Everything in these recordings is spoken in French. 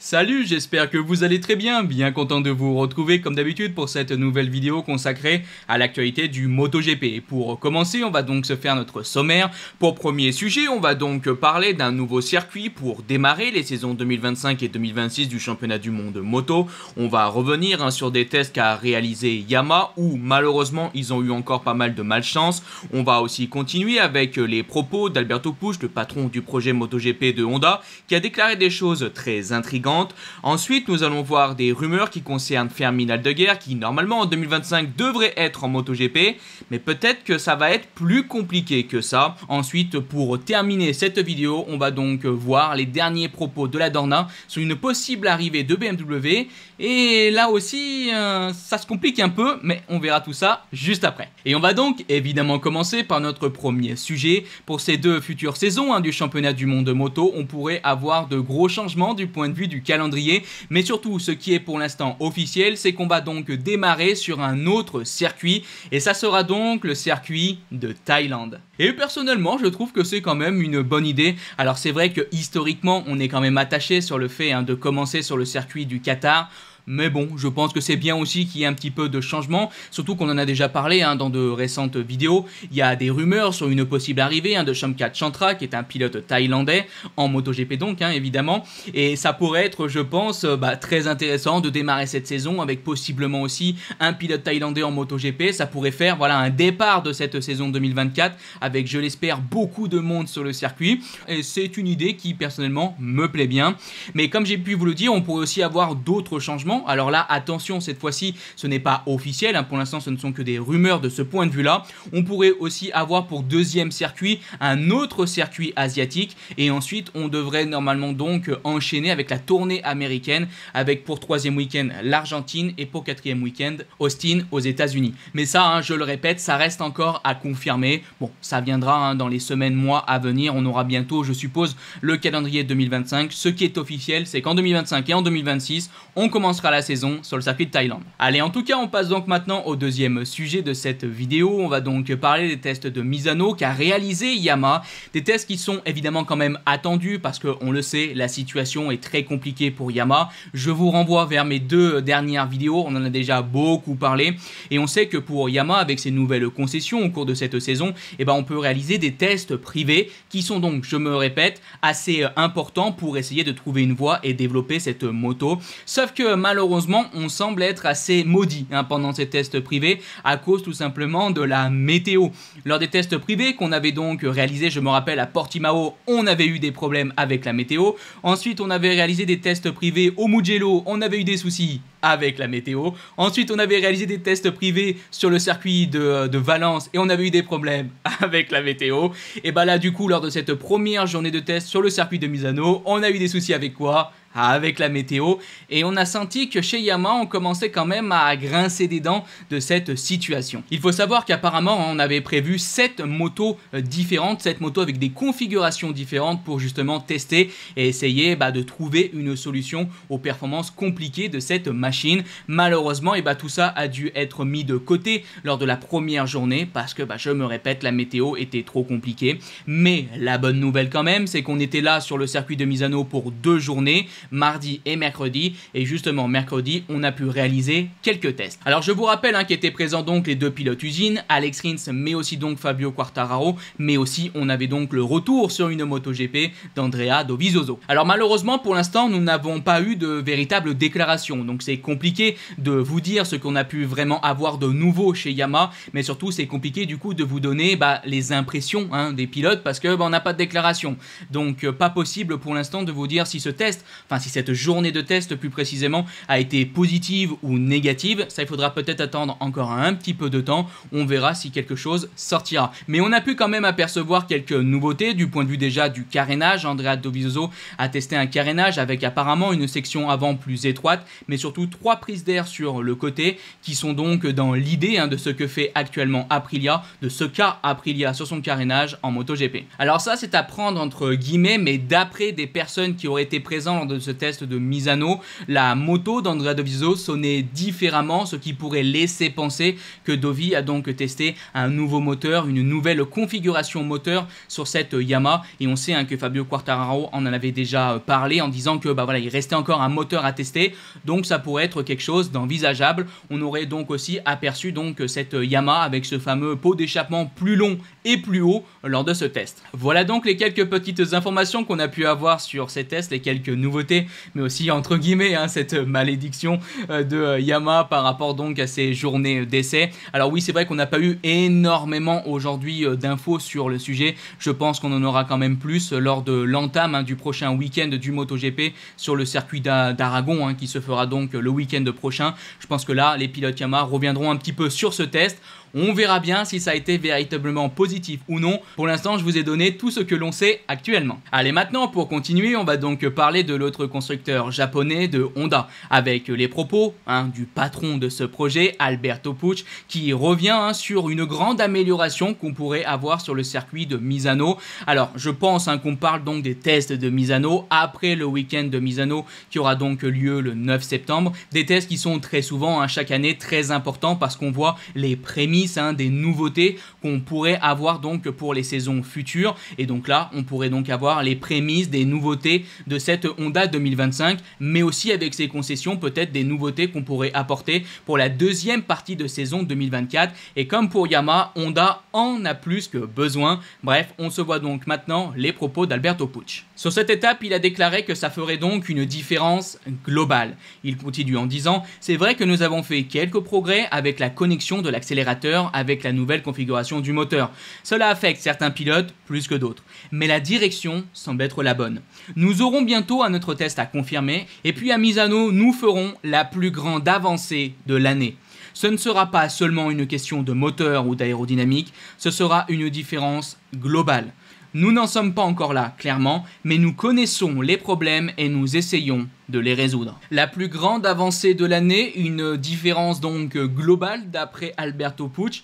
Salut, j'espère que vous allez très bien content de vous retrouver comme d'habitude pour cette nouvelle vidéo consacrée à l'actualité du MotoGP. Pour commencer, on va donc se faire notre sommaire. Pour premier sujet, on va donc parler d'un nouveau circuit pour démarrer les saisons 2025 et 2026 du championnat du monde moto. On va revenir sur des tests qu'a réalisé Yamaha où malheureusement ils ont eu encore pas mal de malchance. On va aussi continuer avec les propos d'Alberto Puig, le patron du projet MotoGP de Honda, qui a déclaré des choses très intrigantes. Ensuite, nous allons voir des rumeurs qui concernent Fermín Aldeguer, qui normalement en 2025 devrait être en MotoGP, mais peut-être que ça va être plus compliqué que ça. Ensuite, pour terminer cette vidéo, on va donc voir les derniers propos de la Dorna sur une possible arrivée de BMW, et là aussi, ça se complique un peu, mais on verra tout ça juste après. Et on va donc évidemment commencer par notre premier sujet. Pour ces deux futures saisons du championnat du monde moto, on pourrait avoir de gros changements du point de vue du calendrier, mais surtout ce qui est pour l'instant officiel, c'est qu'on va donc démarrer sur un autre circuit, et ça sera donc le circuit de Thaïlande. Et personnellement, je trouve que c'est quand même une bonne idée. Alors c'est vrai que historiquement, on est quand même attaché sur le fait de commencer sur le circuit du Qatar. Mais bon, je pense que c'est bien aussi qu'il y ait un petit peu de changement, surtout qu'on en a déjà parlé dans de récentes vidéos. Il y a des rumeurs sur une possible arrivée de Shamkat Chantra, qui est un pilote thaïlandais, en MotoGP donc, évidemment. Et ça pourrait être, je pense, très intéressant de démarrer cette saison avec possiblement aussi un pilote thaïlandais en MotoGP. Ça pourrait faire un départ de cette saison 2024 avec, je l'espère, beaucoup de monde sur le circuit. Et c'est une idée qui, personnellement, me plaît bien. Mais comme j'ai pu vous le dire, on pourrait aussi avoir d'autres changements. Alors là, attention, cette fois-ci, ce n'est pas officiel. Pour l'instant, ce ne sont que des rumeurs de ce point de vue-là. On pourrait aussi avoir pour deuxième circuit un autre circuit asiatique. Et ensuite, on devrait normalement donc enchaîner avec la tournée américaine, avec pour troisième week-end l'Argentine et pour quatrième week-end Austin aux États-Unis. Mais ça, je le répète, ça reste encore à confirmer. Bon, ça viendra dans les semaines, mois à venir. On aura bientôt, je suppose, le calendrier 2025. Ce qui est officiel, c'est qu'en 2025 et en 2026, on commencera la saison sur le circuit de Thaïlande. Allez, en tout cas, on passe donc maintenant au deuxième sujet de cette vidéo. On va donc parler des tests de Misano qu'a réalisé Yamaha. Des tests qui sont évidemment quand même attendus parce qu'on le sait, la situation est très compliquée pour Yamaha. Je vous renvoie vers mes deux dernières vidéos, on en a déjà beaucoup parlé. Et on sait que pour Yamaha, avec ses nouvelles concessions au cours de cette saison, on peut réaliser des tests privés qui sont donc, je me répète, assez importants pour essayer de trouver une voie et développer cette moto. Sauf que malheureusement, on semble être assez maudit pendant ces tests privés à cause tout simplement de la météo. Lors des tests privés qu'on avait donc réalisés, je me rappelle à Portimao, on avait eu des problèmes avec la météo. Ensuite, on avait réalisé des tests privés au Mugello, on avait eu des soucis avec la météo. Ensuite, on avait réalisé des tests privés sur le circuit de Valence et on avait eu des problèmes avec la météo. Et là, du coup, lors de cette première journée de test sur le circuit de Misano, on a eu des soucis avec quoi ? Avec la météo, et on a senti que chez Yamaha on commençait quand même à grincer des dents de cette situation. Il faut savoir qu'apparemment on avait prévu 7 motos différentes, 7 motos avec des configurations différentes pour justement tester et essayer de trouver une solution aux performances compliquées de cette machine. Malheureusement tout ça a dû être mis de côté lors de la première journée parce que je me répète, la météo était trop compliquée. Mais la bonne nouvelle quand même, c'est qu'on était là sur le circuit de Misano pour 2 journées, mardi et mercredi, et justement mercredi on a pu réaliser quelques tests. Alors je vous rappelle qu'étaient présents donc les deux pilotes usines, Alex Rins mais aussi donc Fabio Quartararo, mais aussi on avait donc le retour sur une MotoGP d'Andrea Dovizioso. Alors malheureusement pour l'instant nous n'avons pas eu de véritable déclaration, donc c'est compliqué de vous dire ce qu'on a pu vraiment avoir de nouveau chez Yamaha, mais surtout c'est compliqué du coup de vous donner les impressions des pilotes parce que on n'a pas de déclaration, donc pas possible pour l'instant de vous dire si ce test, si cette journée de test plus précisément a été positive ou négative. Ça, il faudra peut-être attendre encore un petit peu de temps, on verra si quelque chose sortira. Mais on a pu quand même apercevoir quelques nouveautés du point de vue déjà du carénage. Andrea Dovizioso a testé un carénage avec apparemment une section avant plus étroite, mais surtout surtout 3 prises d'air sur le côté qui sont donc dans l'idée de ce que fait actuellement Aprilia, de ce qu'a Aprilia sur son carénage en MotoGP. Alors ça c'est à prendre entre guillemets, mais d'après des personnes qui auraient été présentes lors de ce test de Misano, la moto d'Andrea Dovizioso sonnait différemment, ce qui pourrait laisser penser que Dovi a donc testé un nouveau moteur, une nouvelle configuration moteur sur cette Yamaha, et on sait que Fabio Quartararo en avait déjà parlé en disant que voilà, il restait encore un moteur à tester, donc ça pourrait être quelque chose d'envisageable. On aurait donc aussi aperçu donc cette Yamaha avec ce fameux pot d'échappement plus long et plus haut lors de ce test. Voilà donc les quelques petites informations qu'on a pu avoir sur ces tests, les quelques nouveautés, mais aussi entre guillemets cette malédiction de Yamaha par rapport donc à ces journées d'essai. Alors oui, c'est vrai qu'on n'a pas eu énormément aujourd'hui d'infos sur le sujet. Je pense qu'on en aura quand même plus lors de l'entame du prochain week-end du MotoGP sur le circuit d'Aragon qui se fera donc le week-end prochain. Je pense que là, les pilotes Yamaha reviendront un petit peu sur ce test. On verra bien si ça a été véritablement positif ou non. Pour l'instant, je vous ai donné tout ce que l'on sait actuellement. Allez, maintenant, pour continuer, on va donc parler de l'autre constructeur japonais, de Honda, avec les propos du patron de ce projet, Alberto Pucci, qui revient sur une grande amélioration qu'on pourrait avoir sur le circuit de Misano. Alors, je pense qu'on parle donc des tests de Misano après le week-end de Misano qui aura donc lieu le 9 septembre. Des tests qui sont très souvent, chaque année, très importants parce qu'on voit les prémices des nouveautés qu'on pourrait avoir donc pour les saisons futures, et donc là on pourrait donc avoir les prémices des nouveautés de cette Honda 2025, mais aussi avec ses concessions peut-être des nouveautés qu'on pourrait apporter pour la deuxième partie de saison 2024, et comme pour Yamaha, Honda en a plus que besoin. Bref, on se voit donc maintenant les propos d'Alberto Pucci. Sur cette étape, il a déclaré que ça ferait donc une différence globale. Il continue en disant: c'est vrai que nous avons fait quelques progrès avec la connexion de l'accélérateur avec la nouvelle configuration du moteur. Cela affecte certains pilotes plus que d'autres, mais la direction semble être la bonne. Nous aurons bientôt un autre test à confirmer, et puis à Misano, nous ferons la plus grande avancée de l'année. Ce ne sera pas seulement une question de moteur ou d'aérodynamique, ce sera une différence globale. Nous n'en sommes pas encore là, clairement, mais nous connaissons les problèmes et nous essayons de les résoudre. La plus grande avancée de l'année, une différence donc globale d'après Alberto Pucci.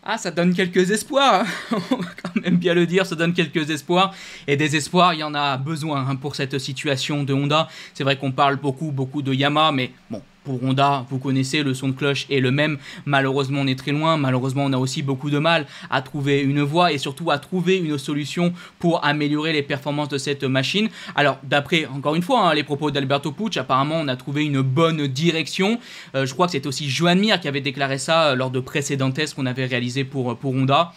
Ah, ça donne quelques espoirs, on va quand même bien le dire, ça donne quelques espoirs, et des espoirs, il y en a besoin pour cette situation de Honda. C'est vrai qu'on parle beaucoup de Yamaha, mais bon, pour Honda, vous connaissez, le son de cloche est le même. Malheureusement, on est très loin. Malheureusement, on a aussi beaucoup de mal à trouver une voie et surtout à trouver une solution pour améliorer les performances de cette machine. Alors, d'après, encore une fois, les propos d'Alberto Pucci, apparemment, on a trouvé une bonne direction. Je crois que c'est aussi Joan Mir qui avait déclaré ça lors de précédents tests qu'on avait réalisés pour Honda.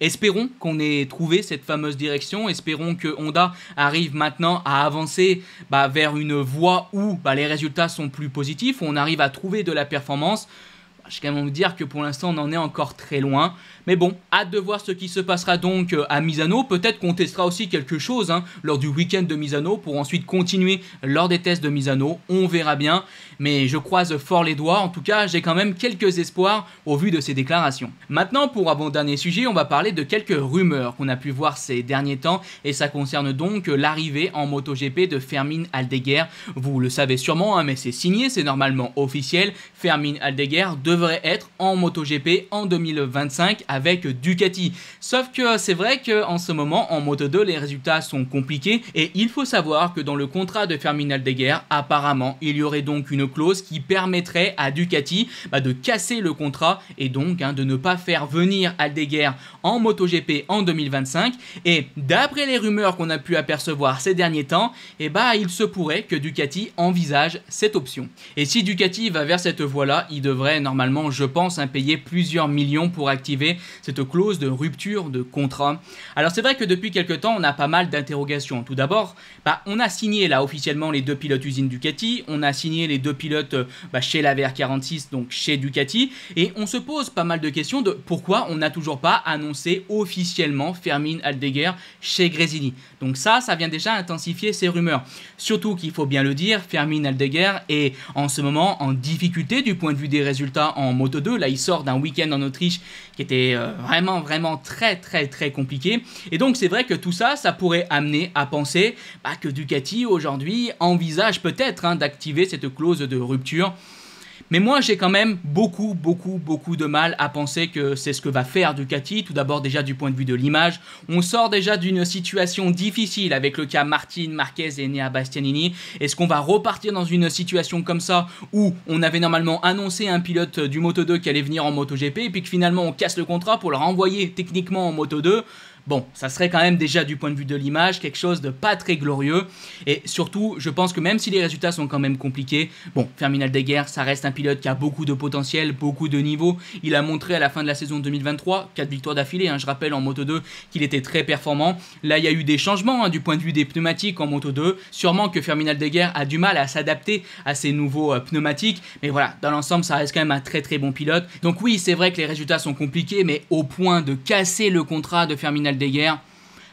Espérons qu'on ait trouvé cette fameuse direction, espérons que Honda arrive maintenant à avancer vers une voie où les résultats sont plus positifs, où on arrive à trouver de la performance. Je vais quand même vous dire que pour l'instant on en est encore très loin. Mais bon, hâte de voir ce qui se passera donc à Misano. Peut-être qu'on testera aussi quelque chose lors du week-end de Misano pour ensuite continuer lors des tests de Misano. On verra bien. Mais je croise fort les doigts. En tout cas, j'ai quand même quelques espoirs au vu de ces déclarations. Maintenant, pour avant-dernier sujet, on va parler de quelques rumeurs qu'on a pu voir ces derniers temps. Et ça concerne donc l'arrivée en MotoGP de Fermín Aldeguer. Vous le savez sûrement, mais c'est signé, c'est normalement officiel. Fermín Aldeguer devrait être en MotoGP en 2025 avec Ducati. Sauf que c'est vrai qu'en ce moment, en Moto2, les résultats sont compliqués. Et il faut savoir que dans le contrat de Fermín Aldeguer, apparemment, il y aurait donc une clause qui permettrait à Ducati de casser le contrat et donc de ne pas faire venir Aldeguer en MotoGP en 2025. Et d'après les rumeurs qu'on a pu apercevoir ces derniers temps, il se pourrait que Ducati envisage cette option. Et si Ducati va vers cette voie-là, il devrait normalement, je pense, payer plusieurs millions pour activer cette clause de rupture de contrat. Alors c'est vrai que depuis quelques temps, on a pas mal d'interrogations. Tout d'abord, on a signé là officiellement les deux pilotes usine Ducati, on a signé les deux pilotes chez la VR46, donc chez Ducati, et on se pose pas mal de questions de pourquoi on n'a toujours pas annoncé officiellement Fermín Aldeguer chez Gresini. Donc ça vient déjà intensifier ces rumeurs. Surtout qu'il faut bien le dire, Fermín Aldeguer est en ce moment en difficulté du point de vue des résultats déjà en Moto 2. Là, il sort d'un week-end en Autriche qui était vraiment très compliqué. Et donc, c'est vrai que tout ça, ça pourrait amener à penser que Ducati aujourd'hui envisage peut-être d'activer cette clause de rupture. Mais moi, j'ai quand même beaucoup de mal à penser que c'est ce que va faire Ducati. Tout d'abord, déjà du point de vue de l'image, on sort déjà d'une situation difficile avec le cas Martin Marquez et Enea Bastianini. Est-ce qu'on va repartir dans une situation comme ça où on avait normalement annoncé un pilote du Moto 2 qui allait venir en MotoGP et puis que finalement on casse le contrat pour le renvoyer techniquement en Moto 2? Bon, ça serait quand même déjà du point de vue de l'image quelque chose de pas très glorieux. Et surtout, je pense que même si les résultats sont quand même compliqués, bon, Fermin Aldeguer, ça reste un pilote qui a beaucoup de potentiel, beaucoup de niveau. Il a montré à la fin de la saison 2023, 4 victoires d'affilée, je rappelle en Moto 2 qu'il était très performant. Là, il y a eu des changements du point de vue des pneumatiques en Moto 2. Sûrement que Fermin Aldeguer a du mal à s'adapter à ces nouveaux pneumatiques. Mais voilà, dans l'ensemble, ça reste quand même un très bon pilote. Donc oui, c'est vrai que les résultats sont compliqués, mais au point de casser le contrat de Fermin Aldeguer,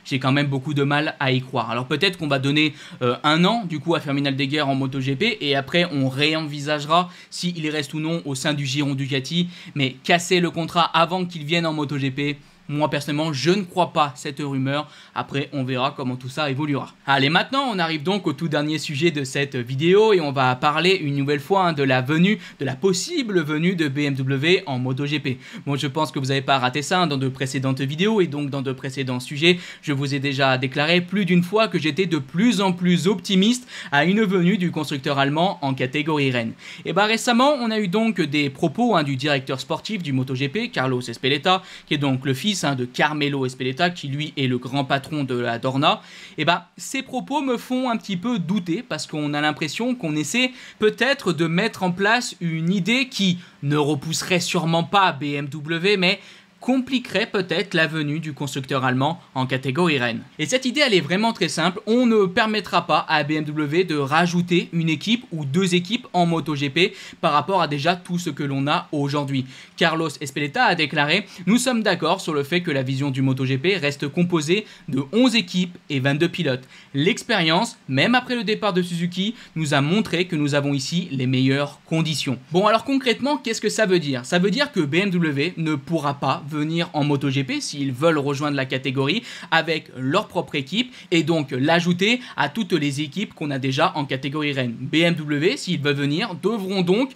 j'ai quand même beaucoup de mal à y croire. Alors peut-être qu'on va donner un an du coup à Fermin Aldeguer en MotoGP et après on réenvisagera s'il reste ou non au sein du giron Ducati. Mais casser le contrat avant qu'il vienne en MotoGP, moi personnellement je ne crois pas cette rumeur. Après on verra comment tout ça évoluera. Allez, maintenant on arrive donc au tout dernier sujet de cette vidéo et on va parler une nouvelle fois de la possible venue de BMW en MotoGP. Bon, je pense que vous n'avez pas raté ça dans de précédentes vidéos et donc dans de précédents sujets. Je vous ai déjà déclaré plus d'une fois que j'étais de plus en plus optimiste à une venue du constructeur allemand en catégorie Rennes. Et récemment on a eu donc des propos du directeur sportif du MotoGP, Carlos Ezpeleta, qui est donc le fils de Carmelo Ezpeleta, qui lui est le grand patron de la Dorna. Et ces propos me font un petit peu douter parce qu'on a l'impression qu'on essaie peut-être de mettre en place une idée qui ne repousserait sûrement pas BMW, mais compliquerait peut-être la venue du constructeur allemand en catégorie Rennes. Et cette idée, elle est vraiment très simple. On ne permettra pas à BMW de rajouter une équipe ou deux équipes en MotoGP par rapport à déjà tout ce que l'on a aujourd'hui. Carlos Ezpeleta a déclaré « Nous sommes d'accord sur le fait que la vision du MotoGP reste composée de 11 équipes et 22 pilotes. L'expérience, même après le départ de Suzuki, nous a montré que nous avons ici les meilleures conditions. » Bon, alors concrètement, qu'est-ce que ça veut dire? Ça veut dire que BMW ne pourra pas venir en MotoGP s'ils veulent rejoindre la catégorie avec leur propre équipe et donc l'ajouter à toutes les équipes qu'on a déjà en catégorie Rennes. BMW, s'ils veulent venir, devront donc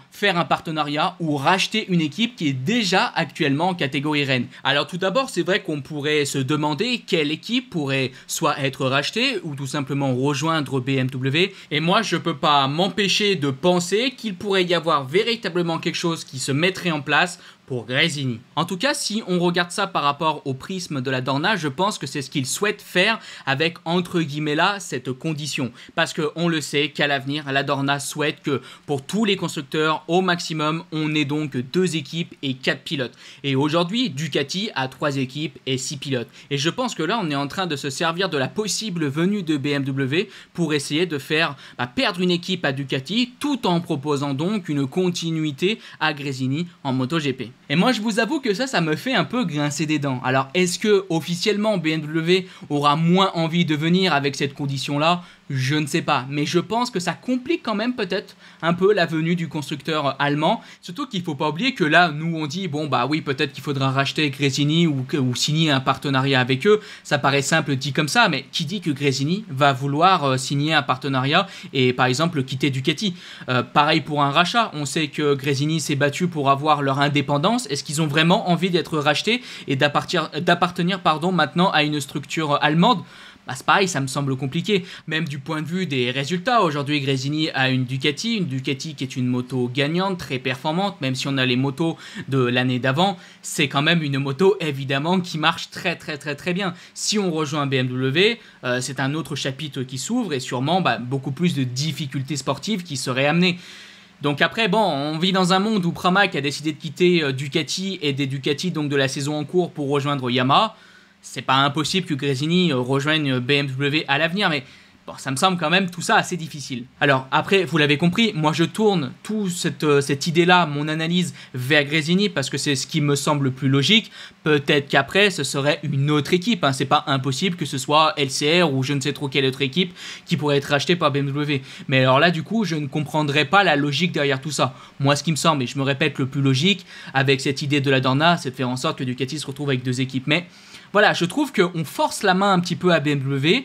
faire un partenariat ou racheter une équipe qui est déjà actuellement en catégorie Rennes. Alors tout d'abord, c'est vrai qu'on pourrait se demander quelle équipe pourrait soit être rachetée ou tout simplement rejoindre BMW. Et moi, je peux pas m'empêcher de penser qu'il pourrait y avoir véritablement quelque chose qui se mettrait en place pour Gresini. En tout cas, si on regarde ça par rapport au prisme de la Dorna, je pense que c'est ce qu'ils souhaitent faire avec, entre guillemets là, cette condition. Parce qu'on le sait qu'à l'avenir, la Dorna souhaite que pour tous les constructeurs, au maximum, on ait donc 2 équipes et 4 pilotes. Et aujourd'hui, Ducati a 3 équipes et 6 pilotes. Et je pense que là, on est en train de se servir de la possible venue de BMW pour essayer de faire perdre une équipe à Ducati, tout en proposant donc une continuité à Gresini en MotoGP. Et moi je vous avoue que ça me fait un peu grincer des dents. Alors est-ce que officiellement BMW aura moins envie de venir avec cette condition là? Je ne sais pas, mais je pense que ça complique quand même peut-être un peu la venue du constructeur allemand. Surtout qu'il ne faut pas oublier que là, nous on dit, bon oui, peut-être qu'il faudra racheter Gresini ou signer un partenariat avec eux. Ça paraît simple dit comme ça, mais qui dit que Gresini va vouloir signer un partenariat et par exemple quitter Ducati? Pareil pour un rachat, on sait que Gresini s'est battu pour avoir leur indépendance. Est-ce qu'ils ont vraiment envie d'être rachetés et d'appartenir maintenant à une structure allemande? C'est pareil, ça me semble compliqué. Même du point de vue des résultats, aujourd'hui Gresini a une Ducati qui est une moto gagnante, très performante, même si on a les motos de l'année d'avant, c'est quand même une moto évidemment qui marche très bien. Si on rejoint BMW, c'est un autre chapitre qui s'ouvre et sûrement beaucoup plus de difficultés sportives qui seraient amenées. Donc après, on vit dans un monde où Pramac a décidé de quitter Ducati et des Ducati donc de la saison en cours pour rejoindre Yamaha. C'est pas impossible que Gresini rejoigne BMW à l'avenir, mais Bon, ça me semble quand même tout ça assez difficile. Alors après, vous l'avez compris, moi je tourne toute cette idée-là, mon analyse vers Gresini parce que c'est ce qui me semble le plus logique. Peut-être qu'après, ce serait une autre équipe. Hein. C'est pas impossible que ce soit LCR ou je ne sais trop quelle autre équipe qui pourrait être rachetée par BMW. Mais alors là, du coup, je ne comprendrais pas la logique derrière tout ça. Moi, ce qui me semble, et je me répète, le plus logique avec cette idée de la Dorna, c'est de faire en sorte que Ducati se retrouve avec deux équipes. Mais voilà, je trouve qu'on force la main un petit peu à BMW.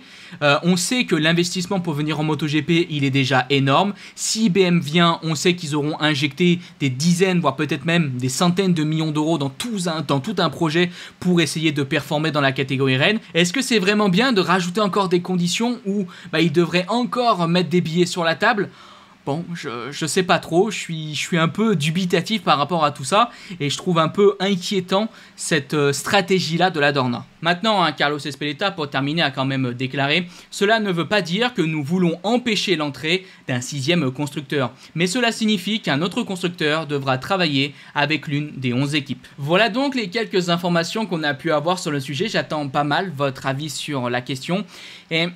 On sait que l'investissement pour venir en MotoGP, il est déjà énorme. Si BM vient, on sait qu'ils auront injecté des dizaines, voire peut-être même des centaines de millions d'euros dans tout un projet pour essayer de performer dans la catégorie Rennes. Est-ce que c'est vraiment bien de rajouter encore des conditions où ils devraient encore mettre des billets sur la table ? Bon, je sais pas trop, je suis un peu dubitatif par rapport à tout ça et je trouve un peu inquiétant cette stratégie-là de la Dorna. Maintenant, Carlos Ezpeleta, pour terminer, a quand même déclaré « Cela ne veut pas dire que nous voulons empêcher l'entrée d'un sixième constructeur, mais cela signifie qu'un autre constructeur devra travailler avec l'une des 11 équipes. » Voilà donc les quelques informations qu'on a pu avoir sur le sujet. J'attends pas mal votre avis sur la question. Et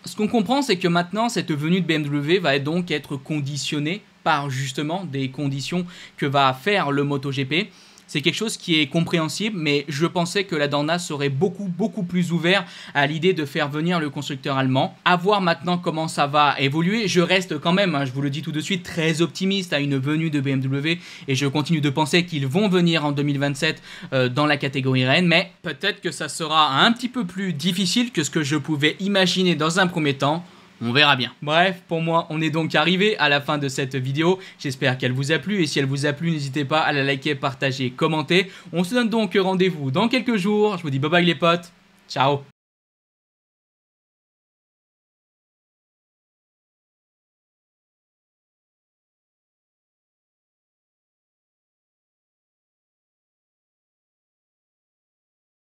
ce qu'on comprend, c'est que maintenant, cette venue de BMW va donc être conditionnée par justement des conditions que va faire le MotoGP. C'est quelque chose qui est compréhensible, mais je pensais que la Dorna serait beaucoup plus ouvert à l'idée de faire venir le constructeur allemand. À voir maintenant comment ça va évoluer. Je reste quand même, je vous le dis tout de suite, très optimiste à une venue de BMW et je continue de penser qu'ils vont venir en 2027 dans la catégorie Rennes, mais peut-être que ça sera un petit peu plus difficile que ce que je pouvais imaginer dans un premier temps. On verra bien. Bref, pour moi, on est donc arrivé à la fin de cette vidéo. J'espère qu'elle vous a plu et si elle vous a plu, n'hésitez pas à la liker, partager, commenter. On se donne donc rendez-vous dans quelques jours. Je vous dis bye bye les potes. Ciao.